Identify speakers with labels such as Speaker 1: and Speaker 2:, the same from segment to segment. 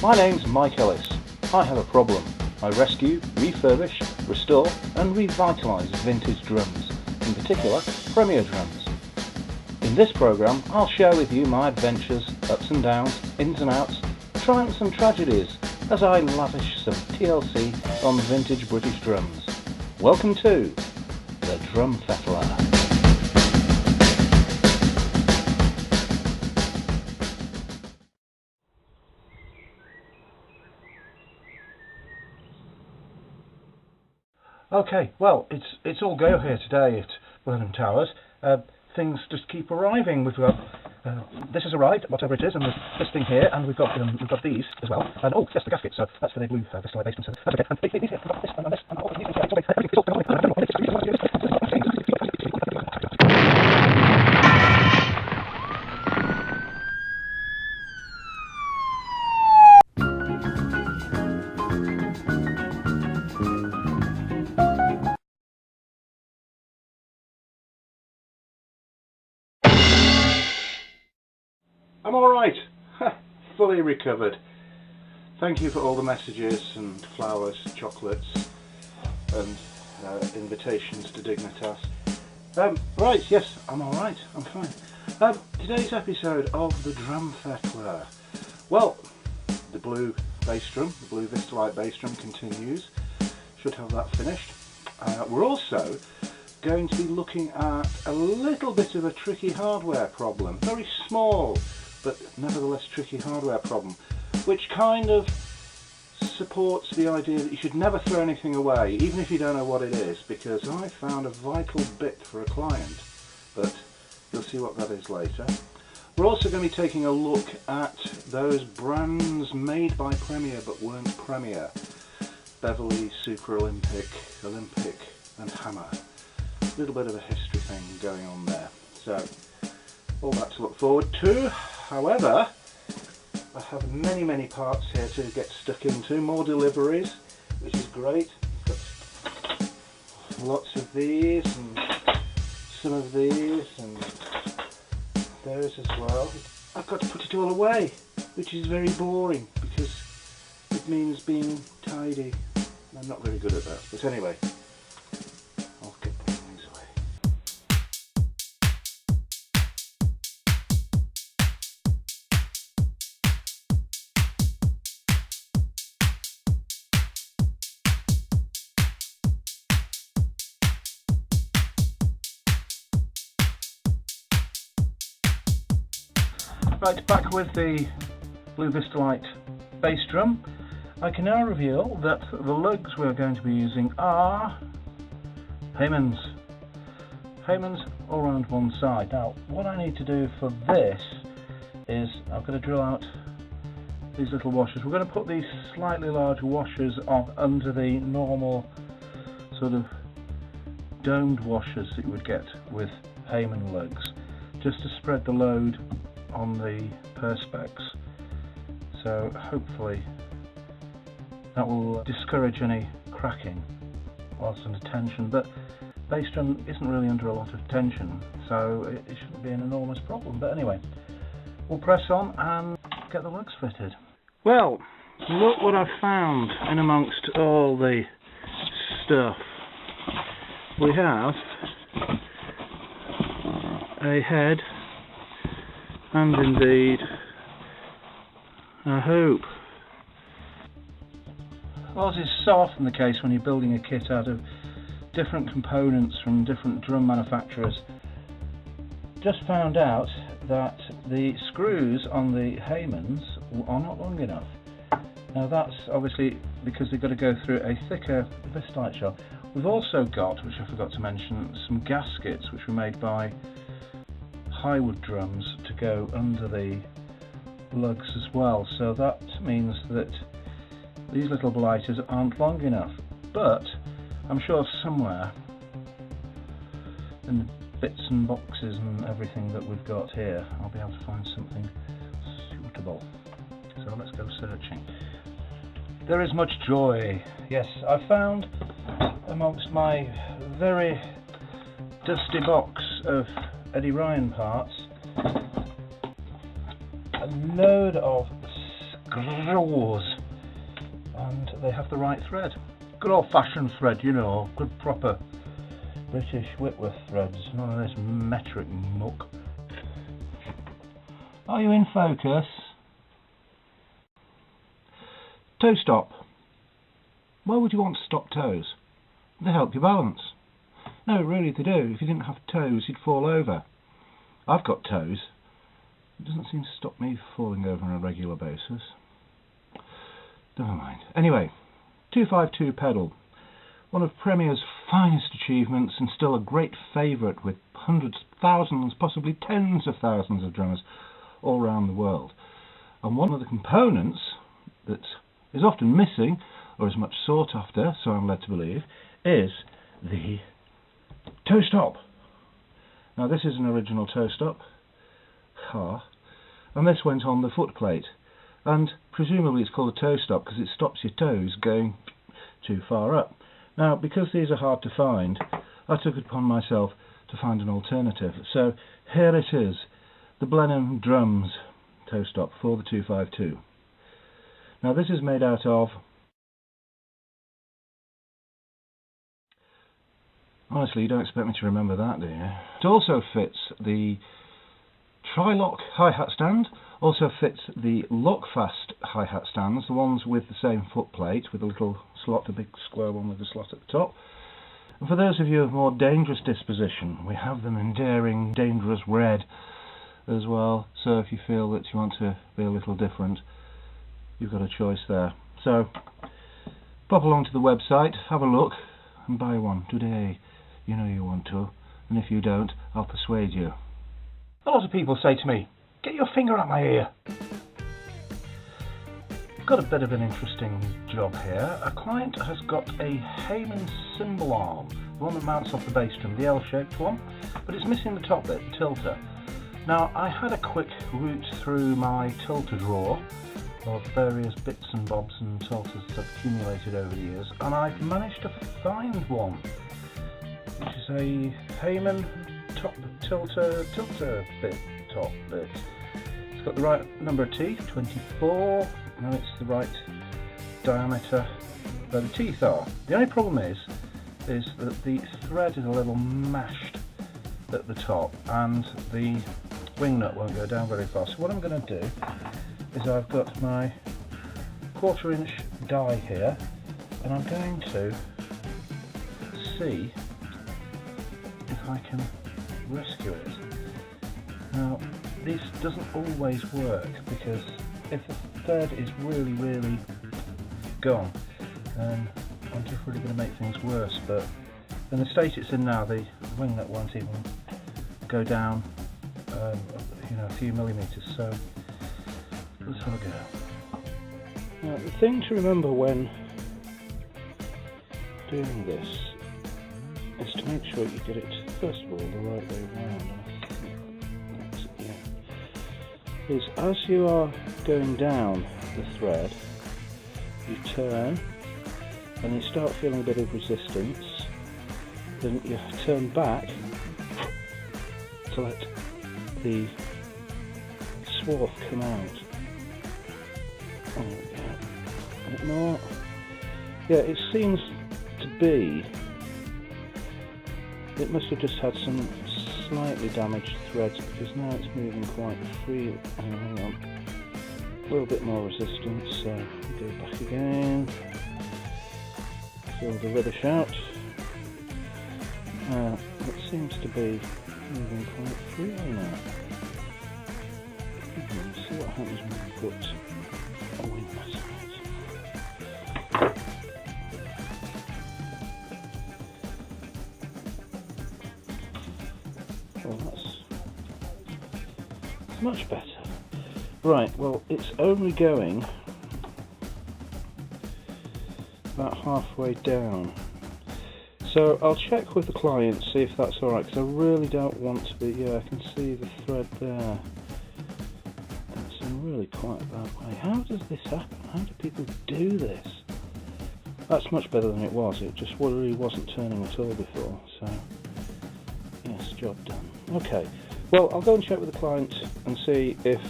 Speaker 1: My name's Mike Ellis. I have a problem. I rescue, refurbish, restore and revitalise vintage drums, in particular Premier drums. In this programme I'll share with you my adventures, ups and downs, ins and outs, triumphs and tragedies as I lavish some TLC on vintage British drums. Welcome to the Drum Fettler. Okay, well, it's all go here today at Burnham Towers. Things just keep arriving. We've got this has arrived, whatever it is, and there's this thing here, and we've got these as well. And oh, yes, the gasket. So that's for the blue Vistalite basement. So that's okay. And these here, we've got this and this and all these things. I'm alright, fully recovered. Thank you for all the messages and flowers, chocolates and invitations to Dignitas. Right, yes, I'm alright, I'm fine. Today's episode of the Drum Fettler. Well, the blue bass drum, the blue Vistalite bass drum continues. Should have that finished. We're also going to be looking at a little bit of a tricky hardware problem. Very small, but nevertheless tricky hardware problem, which kind of supports the idea that you should never throw anything away, even if you don't know what it is, because I found a vital bit for a client, but you'll see what that is later. We're also going to be taking a look at those brands made by Premier but weren't Premier. Beverly, Super Olympic, Olympic and Hammer. A little bit of a history thing going on there. So, all that to look forward to. However, I have many parts here to get stuck into, more deliveries, which is great. Got lots of these and some of these and those as well. I've got to put it all away, which is very boring because it means being tidy. I'm not very good at that, but anyway, I'll get things away. Right, back with the blue Vistalite bass drum. I can now reveal that the lugs we're going to be using are Hayman's. Hayman's all around one side. Now, what I need to do for this is I've got to drill out these little washers. We're going to put these slightly larger washers on under the normal sort of domed washers that you would get with Hayman lugs, just to spread the load on the perspex. So hopefully that will discourage any cracking whilst under tension, but bass drum isn't really under a lot of tension, so it shouldn't be an enormous problem. But anyway, we'll press on and get the lugs fitted. Well, look what I've found in amongst all the stuff. We have a head and indeed a hoop. Well, as is so often the case when you're building a kit out of different components from different drum manufacturers, just found out that the screws on the Haymans are not long enough. Now that's obviously because they've got to go through a thicker Vistalite shell. We've also got, which I forgot to mention, some gaskets which were made by Highwood drums to go under the lugs as well, so that means that these little blighters aren't long enough, but I'm sure somewhere in the bits and boxes and everything that we've got here I'll be able to find something suitable. So let's go searching. There is much joy. Yes, I found amongst my very dusty box of Eddie Ryan parts a load of screws, and they have the right thread. Good old-fashioned thread, you know, good proper British Whitworth threads, none of this metric muck. Are you in focus? Toe stop. Why would you want to stop toes? They help you balance. No, really they do. If you didn't have toes, you'd fall over. I've got toes. It doesn't seem to stop me falling over on a regular basis. Never mind. Anyway, 252 pedal. One of Premier's finest achievements and still a great favourite with hundreds, thousands, possibly tens of thousands of drummers all around the world. And one of the components that is often missing, or is much sought after, so I'm led to believe, is the toe stop. Now this is an original toe stop, and this went on the foot plate, and presumably it's called a toe stop because it stops your toes going too far up. Now because these are hard to find, I took it upon myself to find an alternative. So here it is, the Blenheim Drums toe stop for the 252. Now this is made out of, honestly you don't expect me to remember that, do you? It also fits the tri-lock hi-hat stand, also fits the lock-fast hi-hat stands, the ones with the same foot plate with a little slot, a big square one with a slot at the top. And for those of you of more dangerous disposition, we have them in daring, dangerous red as well, so if you feel that you want to be a little different, you've got a choice there. So pop along to the website, have a look and buy one today. You know you want to, and if you don't, I'll persuade you. A lot of people say to me, get your finger out my ear. Got a bit of an interesting job here. A client has got a Hayman cymbal arm, the one that mounts off the bass drum, the L-shaped one, but it's missing the top bit, the tilter. Now I had a quick route through my tilter drawer of various bits and bobs and tilters that I've accumulated over the years, and I've managed to find one, which is a Hayman top tilter bit, top bit. It's got the right number of teeth, 24, and it's the right diameter where the teeth are. The only problem is that the thread is a little mashed at the top and the wing nut won't go down very far. So what I'm going to do is I've got my 1/4 inch die here, and I'm going to see if I can rescue it. Now this doesn't always work, because if the thread is really gone, then I'm just really going to make things worse. But in the state it's in now, the wing nut won't even go down a few millimeters, so let's have a go. Now the thing to remember when doing this is to make sure you get it, first of all, the right way around. That's it, yeah. Is as you are going down the thread, you turn and you start feeling a bit of resistance, then you turn back to let the swath come out. Oh, yeah. A bit more. Yeah, it seems to be, it must have just had some slightly damaged threads, because now it's moving quite freely. Hang on. A little bit more resistance, so go back again. Feel the rubbish out. It seems to be moving quite freely now. See what happens when we put a wing nut on it. Well, that's much better. Right, well, it's only going about halfway down. So I'll check with the client, see if that's alright, because I really don't want to be, yeah, I can see the thread there. It's in really quite a bad way. How does this happen? How do people do this? That's much better than it was. It just really wasn't turning at all before, so yes, job done. Okay, well, I'll go and check with the client and see if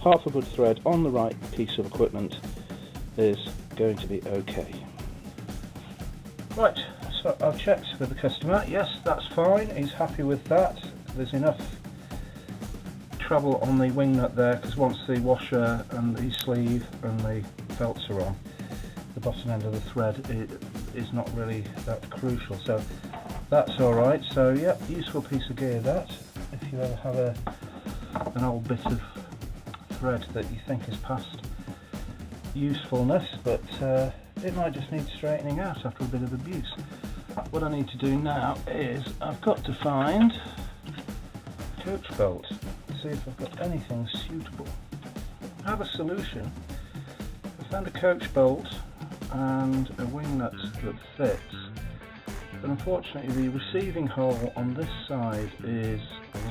Speaker 1: half a good thread on the right piece of equipment is going to be okay. Right, so I've checked with the customer. Yes, that's fine, he's happy with that. There's enough travel on the wing nut there, because once the washer and the sleeve and the felts are on, the bottom end of the thread is not really that crucial, so that's alright. So yeah, useful piece of gear that, if you ever have an old bit of thread that you think is past usefulness, but it might just need straightening out after a bit of abuse. What I need to do now is I've got to find a coach belt, see if I've got anything suitable. I have a solution. I found a coach bolt and a wing nut that fits, but unfortunately the receiving hole on this side is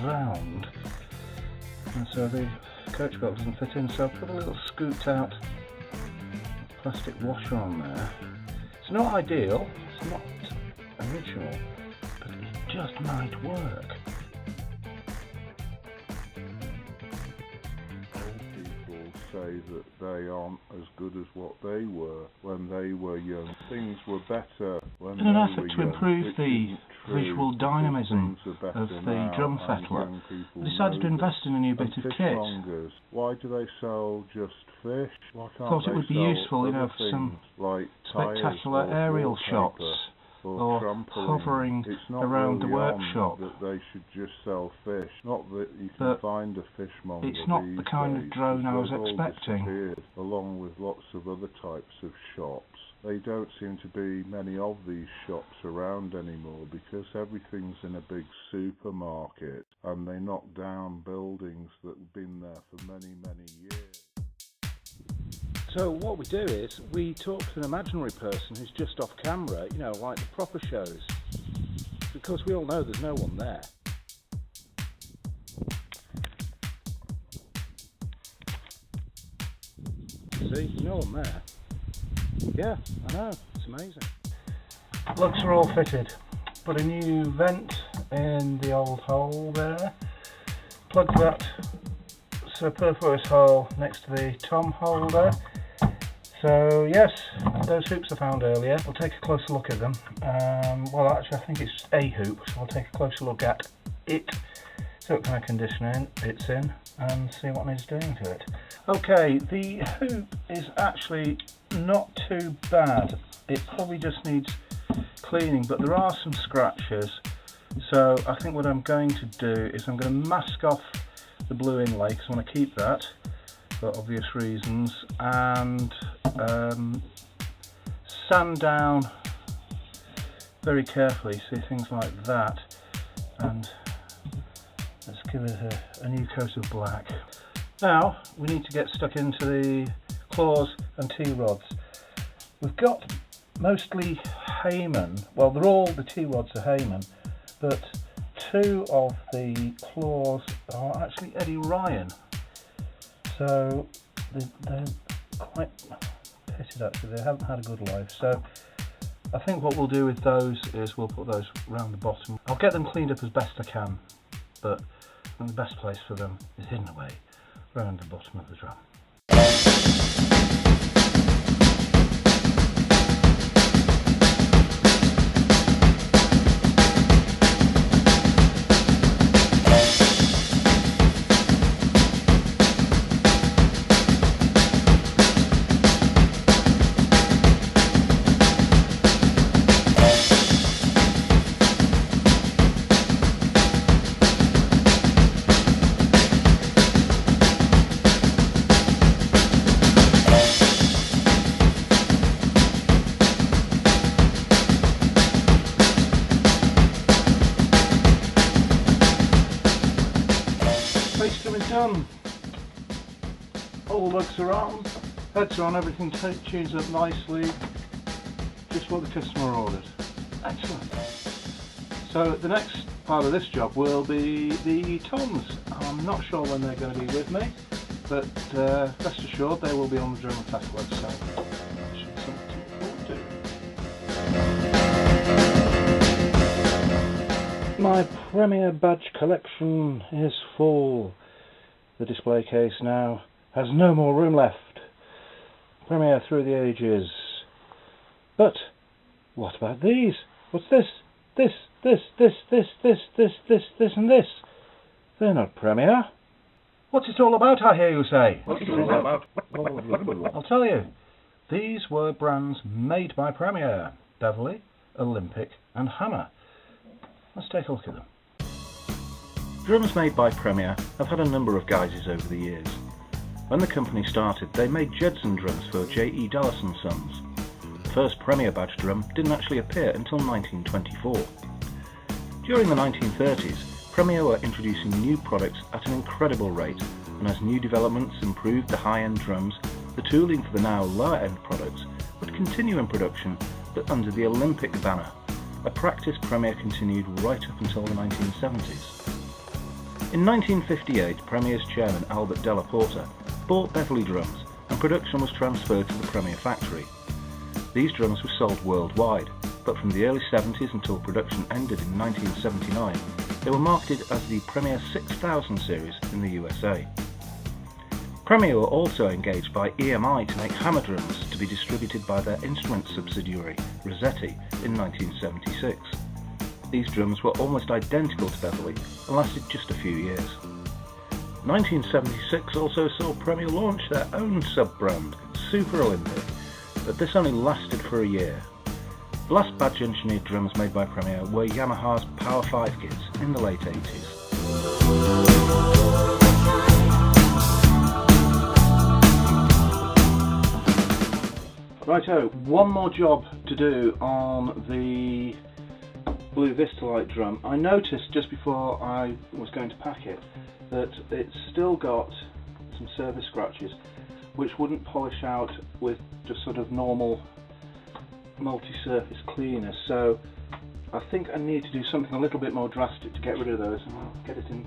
Speaker 1: round, and so the coach belt doesn't fit in, so I've put a little scooped out plastic washer on there. It's not ideal, it's not original, but it just might work.
Speaker 2: Say that they aren't as good as what they were when they were young. Things were better when
Speaker 1: in an effort to improve the visual dynamism of the Drum Fettler, I decided to invest in a new bit of kit.
Speaker 2: Why do they sell just fish? Why can't
Speaker 1: thought it would be useful, you know, for some
Speaker 2: like
Speaker 1: spectacular aerial shots or hovering around the workshop.
Speaker 2: That they should just sell fish. Not that you can find a fishmonger.
Speaker 1: It's not the kind of drone I was expecting.
Speaker 2: Along with lots of other types of shops. They don't seem to be many of these shops around anymore because everything's in a big supermarket and they knock down buildings that have been there for many, many years.
Speaker 1: So what we do is we talk to an imaginary person who's just off camera, you know, like the proper shows, because we all know there's no one there. See, no one there. Yeah, I know, it's amazing. Lugs are all fitted. Put a new vent in the old hole there. Plug that superfluous hole next to the tom holder. So yes, those hoops I found earlier, we'll take a closer look at them. Well, actually I think it's a hoop, so we'll take a closer look at it, see what kind of condition it's in, and see what needs doing to it. Okay, the hoop is actually not too bad. It probably just needs cleaning, but there are some scratches. So I think what I'm going to do is I'm going to mask off the blue inlay, because I want to keep that for obvious reasons, and sand down very carefully, see, things like that, and let's give it a new coat of black. Now we need to get stuck into the claws and T-rods. We've got mostly Hayman, well the T-rods are Hayman, but two of the claws are actually Eddie Ryan, so they're quite pitted actually, they haven't had a good life. So I think what we'll do with those is we'll put those around the bottom. I'll get them cleaned up as best I can, but I think the best place for them is hidden away around the bottom of the drum. Done. All the lugs are on, heads are on, everything tunes up nicely, just what the customer ordered. Excellent. So the next part of this job will be the toms. I'm not sure when they're going to be with me, but rest assured they will be on the Drum Fettler, so that should be something to look forward to. My Premier badge collection is full. The display case now has no more room left. Premiere through the ages. But what about these? What's this? This, and this. They're not Premiere. What's it all about, I hear you say?
Speaker 3: What's it all about?
Speaker 1: I'll tell you. These were brands made by Premiere: Beverley, Olympic and Hammer. Let's take a look at them. Drums made by Premiere have had a number of guises over the years. When the company started, they made Jedson drums for J.E. Dallas & Sons. The first Premiere badge drum didn't actually appear until 1924. During the 1930s, Premiere were introducing new products at an incredible rate, and as new developments improved the high-end drums, the tooling for the now lower-end products would continue in production, but under the Olympic banner, a practice Premiere continued right up until the 1970s. In 1958, Premiere's chairman Albert Della Porta bought Beverley drums, and production was transferred to the Premiere factory. These drums were sold worldwide, but from the early 70s until production ended in 1979, they were marketed as the Premiere 6000 series in the USA. Premiere were also engaged by EMI to make Hammer drums to be distributed by their instrument subsidiary, Rossetti, in 1976. These drums were almost identical to Beverley and lasted just a few years. 1976 also saw Premiere launch their own sub-brand, Super Olympic, but this only lasted for a year. The last badge engineered drums made by Premiere were Yamaha's Power 5 kits in the late 80s. Righto, one more job to do on the blue Vistalite drum. I noticed just before I was going to pack it that it's still got some surface scratches which wouldn't polish out with just sort of normal multi-surface cleaner, so I think I need to do something a little bit more drastic to get rid of those, and I'll get it in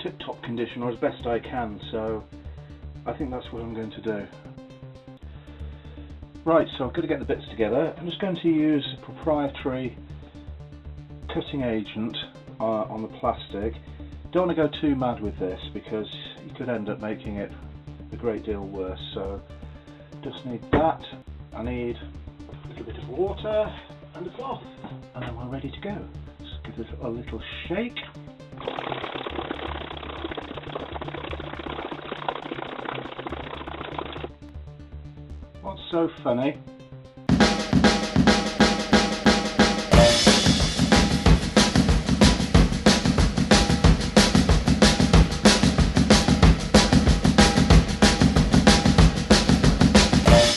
Speaker 1: tip-top condition, or as best I can, so I think that's what I'm going to do. Right, so I've got to get the bits together. I'm just going to use a proprietary cutting agent on the plastic. Don't want to go too mad with this because you could end up making it a great deal worse, so just need that. I need a little bit of water and a cloth, and then we're ready to go. Just give it a little shake. What's so funny?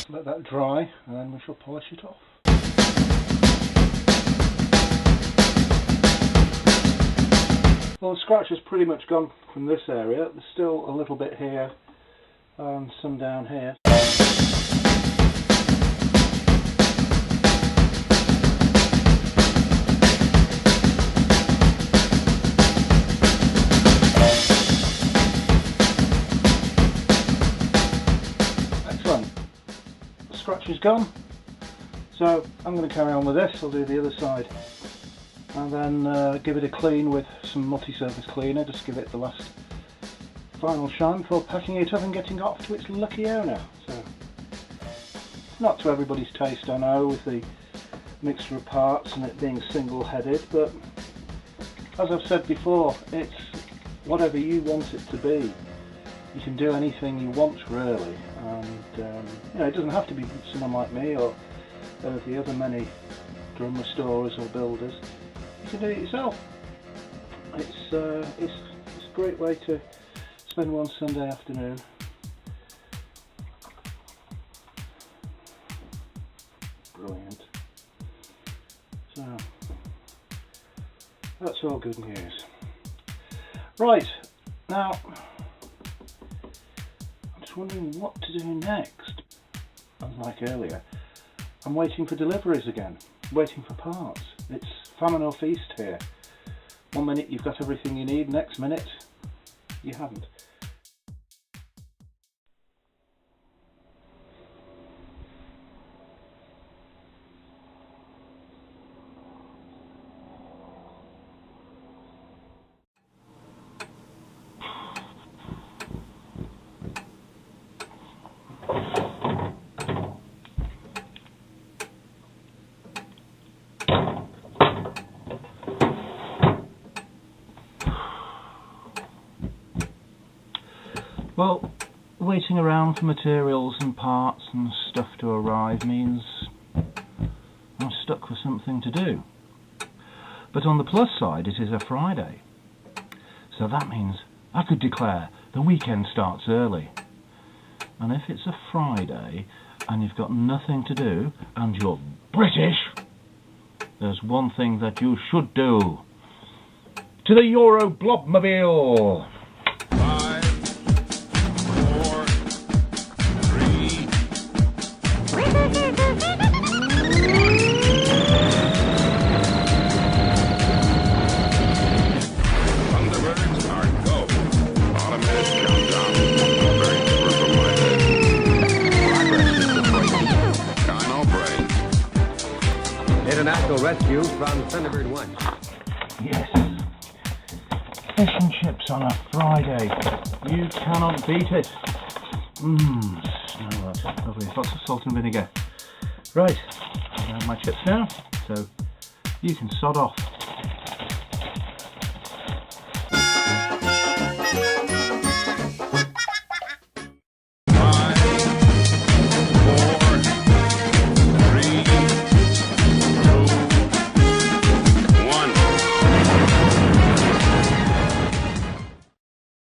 Speaker 1: Let that dry and then we shall polish it off. Well, the scratch has pretty much gone from this area. There's still a little bit here and some down here. Excellent. The scratch is gone. So I'm going to carry on with this. I'll do the other side. And then give it a clean with some multi-surface cleaner, just give it the last final shine before packing it up and getting it off to its lucky owner. So, not to everybody's taste, I know, with the mixture of parts and it being single-headed, but as I've said before, it's whatever you want it to be. You can do anything you want, really, and you know, it doesn't have to be someone like me or the other many drum restorers or builders. You can do it yourself. It's a great way to spend one Sunday afternoon. Brilliant. So that's all good news. Right, now I'm just wondering what to do next. Unlike earlier, I'm waiting for deliveries again, waiting for parts. It's famine or feast here. 1 minute you've got everything you need, next minute you haven't. Well, waiting around for materials and parts and stuff to arrive means I'm stuck with something to do. But on the plus side, it is a Friday. So that means I could declare the weekend starts early. And if it's a Friday and you've got nothing to do and you're British, there's one thing that you should do. To the Euro Blobmobile!
Speaker 3: 5, 4, 3. Thunderbirds are go. Automatic countdown. Very far from my head. Progress is the break. Final break.
Speaker 4: International rescue from Thunderbird 1.
Speaker 1: Yes. Fish and chips on a Friday. You cannot beat it. Oh, that's lovely. Lots of salt and vinegar. Right, I have my chips now, so you can sod off.